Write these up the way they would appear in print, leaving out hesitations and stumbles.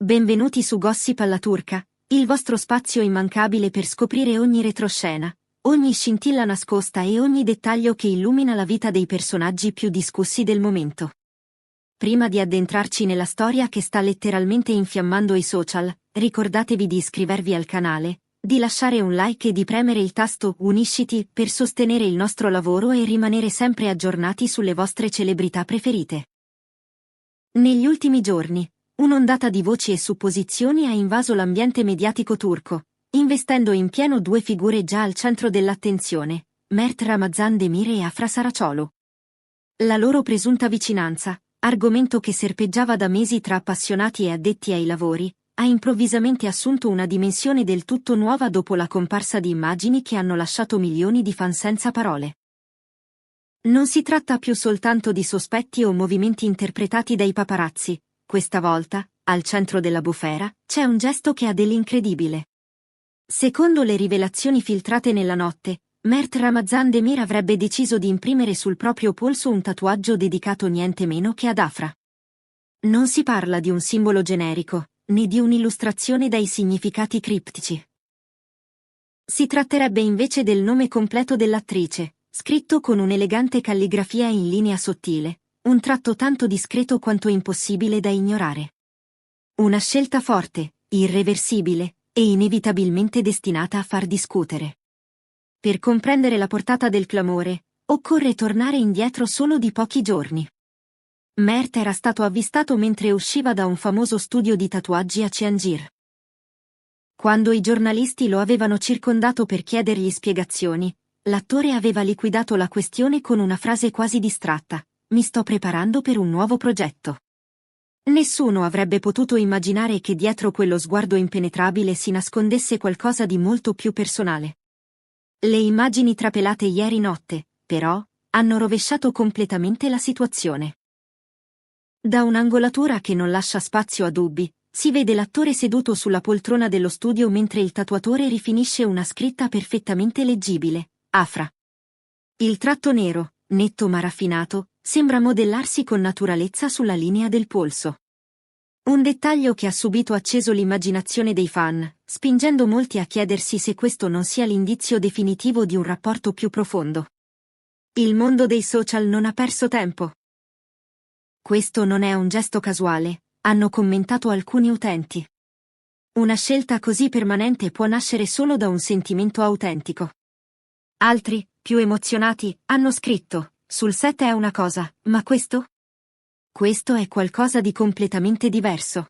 Benvenuti su Gossip alla Turca, il vostro spazio immancabile per scoprire ogni retroscena, ogni scintilla nascosta e ogni dettaglio che illumina la vita dei personaggi più discussi del momento. Prima di addentrarci nella storia che sta letteralmente infiammando i social, ricordatevi di iscrivervi al canale, di lasciare un like e di premere il tasto Unisciti per sostenere il nostro lavoro e rimanere sempre aggiornati sulle vostre celebrità preferite. Negli ultimi giorni, un'ondata di voci e supposizioni ha invaso l'ambiente mediatico turco, investendo in pieno due figure già al centro dell'attenzione, Mert Ramazan Demir e Afra Saraciolu. La loro presunta vicinanza, argomento che serpeggiava da mesi tra appassionati e addetti ai lavori, ha improvvisamente assunto una dimensione del tutto nuova dopo la comparsa di immagini che hanno lasciato milioni di fan senza parole. Non si tratta più soltanto di sospetti o movimenti interpretati dai paparazzi, questa volta, al centro della bufera, c'è un gesto che ha dell'incredibile. Secondo le rivelazioni filtrate nella notte, Mert Ramazan Demir avrebbe deciso di imprimere sul proprio polso un tatuaggio dedicato niente meno che ad Afra. Non si parla di un simbolo generico, né di un'illustrazione dai significati criptici. Si tratterebbe invece del nome completo dell'attrice, scritto con un'elegante calligrafia in linea sottile, un tratto tanto discreto quanto impossibile da ignorare. Una scelta forte, irreversibile, e inevitabilmente destinata a far discutere. Per comprendere la portata del clamore, occorre tornare indietro solo di pochi giorni. Mert era stato avvistato mentre usciva da un famoso studio di tatuaggi a Ciangir. Quando i giornalisti lo avevano circondato per chiedergli spiegazioni, l'attore aveva liquidato la questione con una frase quasi distratta: "Mi sto preparando per un nuovo progetto". Nessuno avrebbe potuto immaginare che dietro quello sguardo impenetrabile si nascondesse qualcosa di molto più personale. Le immagini trapelate ieri notte, però, hanno rovesciato completamente la situazione. Da un'angolatura che non lascia spazio a dubbi, si vede l'attore seduto sulla poltrona dello studio mentre il tatuatore rifinisce una scritta perfettamente leggibile: Afra. Il tratto nero, netto ma raffinato, sembra modellarsi con naturalezza sulla linea del polso. Un dettaglio che ha subito acceso l'immaginazione dei fan, spingendo molti a chiedersi se questo non sia l'indizio definitivo di un rapporto più profondo. Il mondo dei social non ha perso tempo. Questo non è un gesto casuale, hanno commentato alcuni utenti. Una scelta così permanente può nascere solo da un sentimento autentico. Altri, più emozionati, hanno scritto: sul set è una cosa, ma questo? Questo è qualcosa di completamente diverso.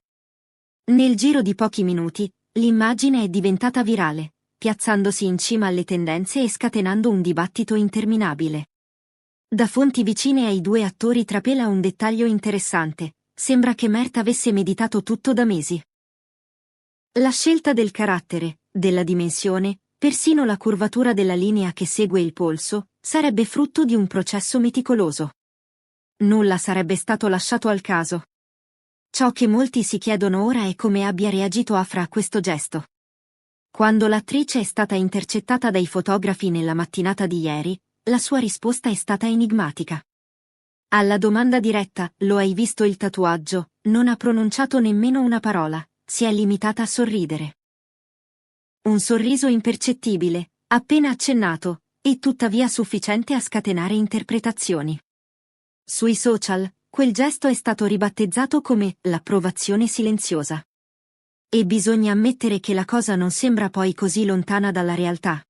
Nel giro di pochi minuti, l'immagine è diventata virale, piazzandosi in cima alle tendenze e scatenando un dibattito interminabile. Da fonti vicine ai due attori trapela un dettaglio interessante: sembra che Mert avesse meditato tutto da mesi. La scelta del carattere, della dimensione, persino la curvatura della linea che segue il polso, sarebbe frutto di un processo meticoloso. Nulla sarebbe stato lasciato al caso. Ciò che molti si chiedono ora è come abbia reagito Afra a questo gesto. Quando l'attrice è stata intercettata dai fotografi nella mattinata di ieri, la sua risposta è stata enigmatica. Alla domanda diretta: "Lo hai visto il tatuaggio?", non ha pronunciato nemmeno una parola, si è limitata a sorridere. Un sorriso impercettibile, appena accennato, e tuttavia sufficiente a scatenare interpretazioni. Sui social, quel gesto è stato ribattezzato come l'approvazione silenziosa. E bisogna ammettere che la cosa non sembra poi così lontana dalla realtà.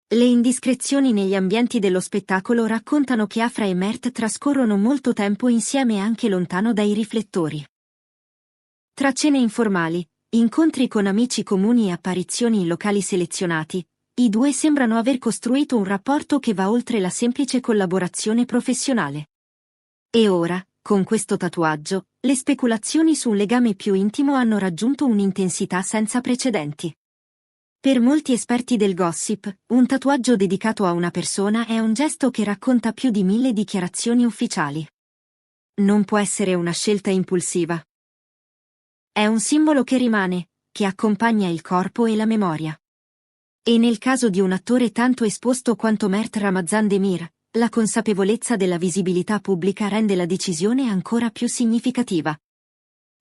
Le indiscrezioni negli ambienti dello spettacolo raccontano che Afra e Mert trascorrono molto tempo insieme anche lontano dai riflettori. Tra cene informali, incontri con amici comuni e apparizioni in locali selezionati, i due sembrano aver costruito un rapporto che va oltre la semplice collaborazione professionale. E ora, con questo tatuaggio, le speculazioni su un legame più intimo hanno raggiunto un'intensità senza precedenti. Per molti esperti del gossip, un tatuaggio dedicato a una persona è un gesto che racconta più di 1000 dichiarazioni ufficiali. Non può essere una scelta impulsiva. È un simbolo che rimane, che accompagna il corpo e la memoria. E nel caso di un attore tanto esposto quanto Mert Ramazan Demir, la consapevolezza della visibilità pubblica rende la decisione ancora più significativa.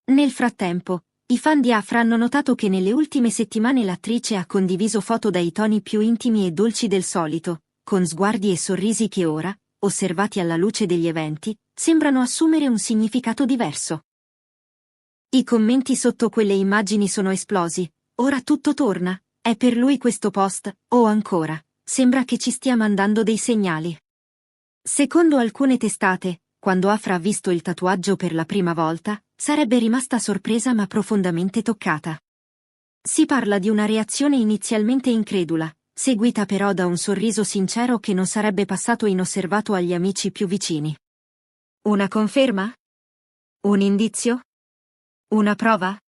Nel frattempo, I fan di Afra hanno notato che nelle ultime settimane l'attrice ha condiviso foto dai toni più intimi e dolci del solito, con sguardi e sorrisi che ora, osservati alla luce degli eventi, sembrano assumere un significato diverso. I commenti sotto quelle immagini sono esplosi. Ora tutto torna. È per lui questo post, o ancora, sembra che ci stia mandando dei segnali. Secondo alcune testate, quando Afra ha visto il tatuaggio per la prima volta, sarebbe rimasta sorpresa ma profondamente toccata. Si parla di una reazione inizialmente incredula, seguita però da un sorriso sincero che non sarebbe passato inosservato agli amici più vicini. Una conferma? Un indizio? Una prova?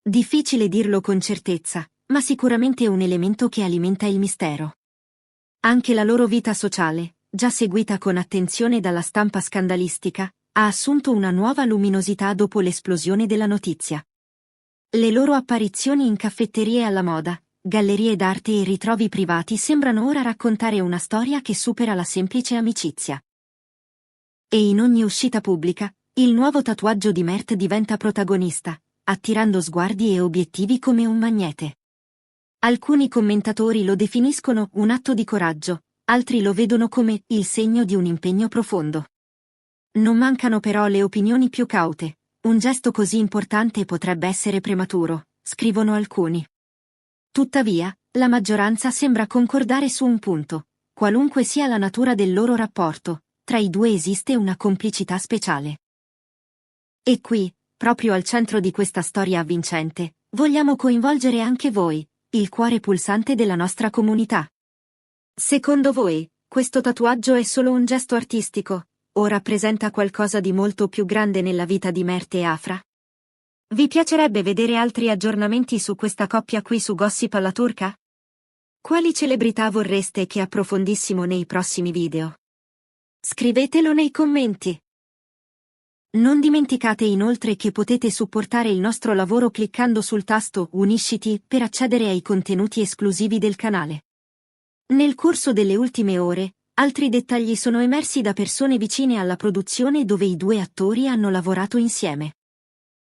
Difficile dirlo con certezza, ma sicuramente un elemento che alimenta il mistero. Anche la loro vita sociale, già seguita con attenzione dalla stampa scandalistica, ha assunto una nuova luminosità dopo l'esplosione della notizia. Le loro apparizioni in caffetterie alla moda, gallerie d'arte e ritrovi privati sembrano ora raccontare una storia che supera la semplice amicizia. E in ogni uscita pubblica, il nuovo tatuaggio di Mert diventa protagonista, attirando sguardi e obiettivi come un magnete. Alcuni commentatori lo definiscono un atto di coraggio, altri lo vedono come il segno di un impegno profondo. Non mancano però le opinioni più caute. Un gesto così importante potrebbe essere prematuro, scrivono alcuni. Tuttavia, la maggioranza sembra concordare su un punto. Qualunque sia la natura del loro rapporto, tra i due esiste una complicità speciale. E qui, proprio al centro di questa storia avvincente, vogliamo coinvolgere anche voi, il cuore pulsante della nostra comunità. Secondo voi, questo tatuaggio è solo un gesto artistico, o rappresenta qualcosa di molto più grande nella vita di Mert e Afra? Vi piacerebbe vedere altri aggiornamenti su questa coppia qui su Gossip alla Turca? Quali celebrità vorreste che approfondissimo nei prossimi video? Scrivetelo nei commenti. Non dimenticate inoltre che potete supportare il nostro lavoro cliccando sul tasto Unisciti per accedere ai contenuti esclusivi del canale. Nel corso delle ultime ore, altri dettagli sono emersi da persone vicine alla produzione dove i due attori hanno lavorato insieme.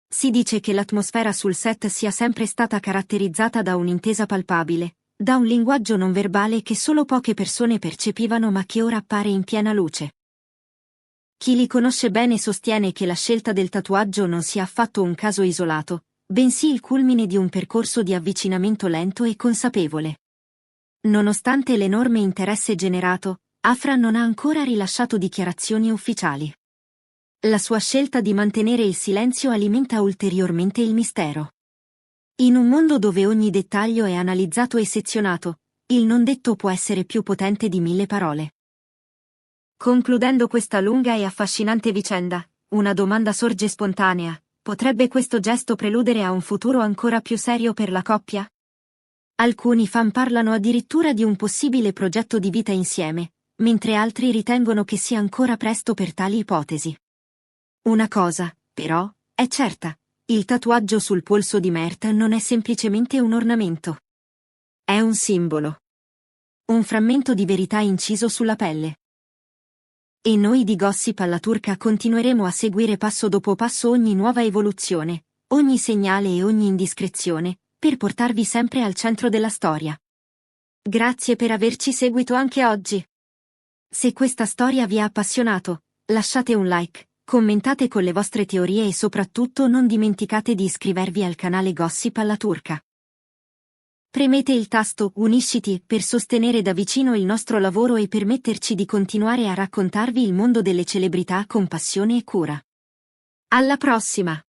Si dice che l'atmosfera sul set sia sempre stata caratterizzata da un'intesa palpabile, da un linguaggio non verbale che solo poche persone percepivano ma che ora appare in piena luce. Chi li conosce bene sostiene che la scelta del tatuaggio non sia affatto un caso isolato, bensì il culmine di un percorso di avvicinamento lento e consapevole. Nonostante l'enorme interesse generato, Afra non ha ancora rilasciato dichiarazioni ufficiali. La sua scelta di mantenere il silenzio alimenta ulteriormente il mistero. In un mondo dove ogni dettaglio è analizzato e sezionato, il non detto può essere più potente di 1000 parole. Concludendo questa lunga e affascinante vicenda, una domanda sorge spontanea: potrebbe questo gesto preludere a un futuro ancora più serio per la coppia? Alcuni fan parlano addirittura di un possibile progetto di vita insieme, mentre altri ritengono che sia ancora presto per tali ipotesi. Una cosa, però, è certa: il tatuaggio sul polso di Mert non è semplicemente un ornamento. È un simbolo. Un frammento di verità inciso sulla pelle. E noi di Gossip alla Turca continueremo a seguire passo dopo passo ogni nuova evoluzione, ogni segnale e ogni indiscrezione, per portarvi sempre al centro della storia. Grazie per averci seguito anche oggi. Se questa storia vi ha appassionato, lasciate un like, commentate con le vostre teorie e soprattutto non dimenticate di iscrivervi al canale Gossip alla Turca. Premete il tasto Unisciti per sostenere da vicino il nostro lavoro e permetterci di continuare a raccontarvi il mondo delle celebrità con passione e cura. Alla prossima!